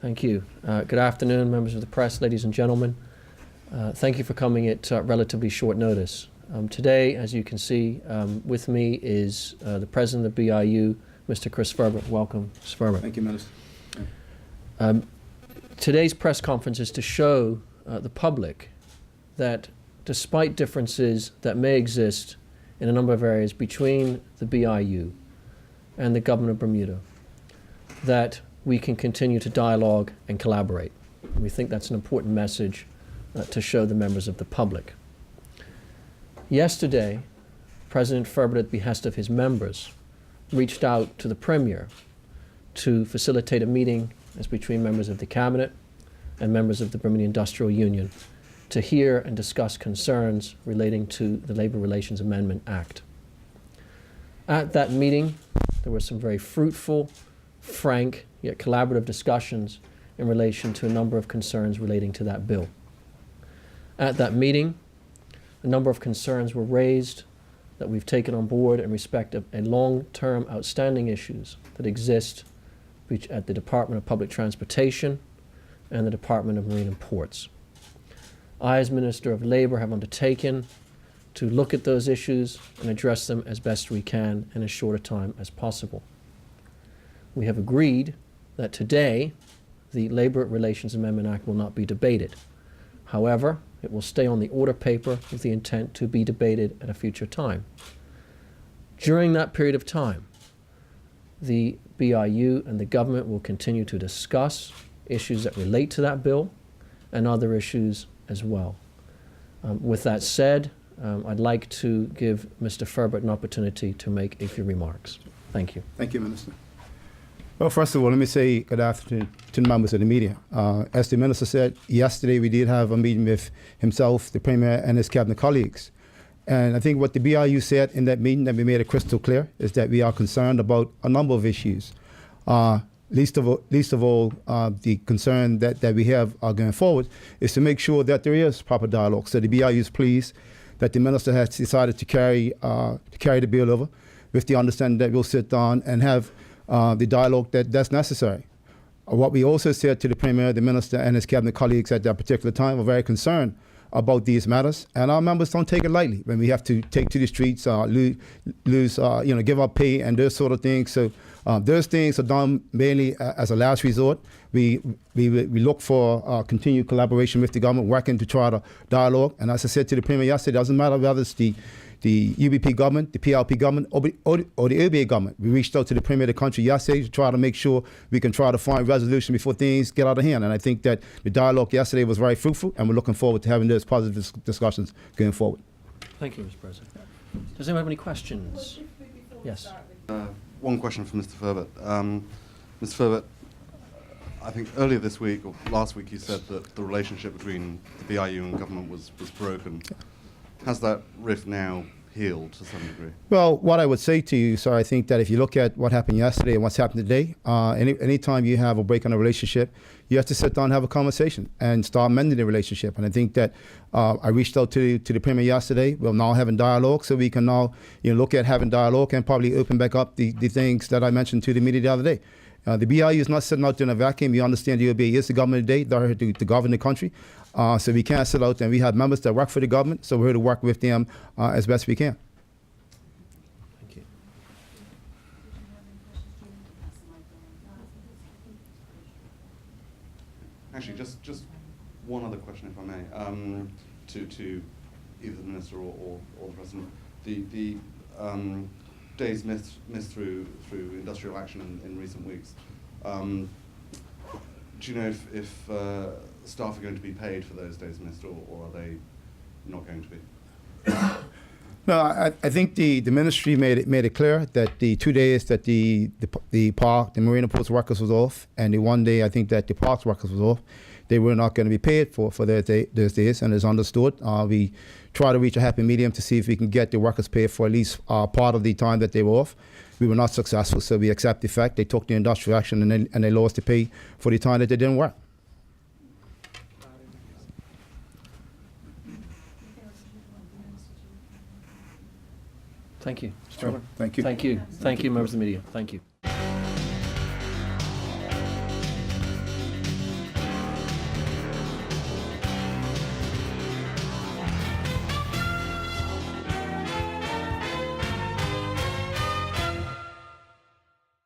Thank you. Good afternoon, members of the press, ladies and gentlemen. Thank you for coming at relatively short notice. Today, as you can see, with me is the President of the BIU, Mr. Chris Furbert. Welcome, Mr. Furbert. Thank you, Minister. Today's press conference is to show the public that despite differences that may exist in a number of areas between the BIU and the government of Bermuda, that we can continue to dialogue and collaborate. We think that's an important message to show the members of the public. Yesterday, President Furbert, at the behest of his members, reached out to the Premier to facilitate a meeting as between members of the Cabinet and members of the Bermuda Industrial Union to hear and discuss concerns relating to the Labor Relations Amendment Act. At that meeting, there were some very fruitful, frank, yet collaborative discussions in relation to a number of concerns relating to that bill. At that meeting, a number of concerns were raised that we've taken on board in respect of a long-term outstanding issues that exist at the Department of Public Transportation and the Department of Marine and Ports. I, as Minister of Labor, have undertaken to look at those issues and address them as best we can in as short a time as possible. We have agreed that today the Labor Relations Amendment Act will not be debated. However, it will stay on the order paper with the intent to be debated at a future time. During that period of time, the BIU and the government will continue to discuss issues that relate to that bill and other issues as well. With that said, I'd like to give Mr. Furbert an opportunity to make a few remarks. Thank you. Thank you, Minister. Well, first of all, let me say good afternoon to the members of the media. As the Minister said, yesterday we did have a meeting with himself, the Premier, and his cabinet colleagues. And I think what the BIU said in that meeting that we made it crystal clear is that we are concerned about a number of issues. Least of all, the concern that we have going forward is to make sure that there is proper dialogue. So the BIU is pleased that the Minister has decided to carry the bill over with the understanding that we'll sit down and have the dialogue that's necessary. What we also said to the Premier, the Minister, and his cabinet colleagues at that particular time were very concerned about these matters, and our members don't take it lightly when we have to take to the streets, give up pay and those sort of things. So those things are done mainly as a last resort. We look for continued collaboration with the government, working to try to dialogue. And as I said to the Premier yesterday, it doesn't matter whether it's the UBP government, the PLP government, or the OBA government. We reached out to the Premier of the country yesterday to try to make sure we can try to find resolution before things get out of hand. And I think that the dialogue yesterday was very fruitful, and we're looking forward to having those positive discussions going forward. Thank you, Mr. President. Does anyone have any questions? Yes. One question for Mr. Furbert. Mr. Furbert, I think earlier this week or last week you said that the relationship between the BIU and government was broken. Has that rift now healed to some degree? Well, what I would say to you, sir, I think that if you look at what happened yesterday and what's happened today, anytime you have a break in a relationship, you have to sit down and have a conversation and start mending the relationship. And I think that I reached out to the Premier yesterday. We're now having dialogue, so we can now look at having dialogue and probably open back up the things that I mentioned to the media the other day. The BIU is not sitting out there in a vacuum. You understand the OBA is the government today. They're here to govern the country. So we can't sit out there. And we have members that work for the government, so we're here to work with them as best we can. Thank you. Actually, just one other question, if I may, to either the Minister or the President. The days missed through industrial action in recent weeks. Do you know if staff are going to be paid for those days missed, or are they not going to be? No, I think the ministry made it clear that the 2 days that the Marine and Ports workers was off, and the 1 day I think that the parks workers was off, they were not going to be paid for those days, and it's understood. We try to reach a happy medium to see if we can get the workers paid for at least part of the time that they were off. We were not successful, so we accept the fact they took the industrial action and they lost the pay for the time that they didn't work. Thank you. Sure. Thank you. Thank you. Thank you, members of the media. Thank you.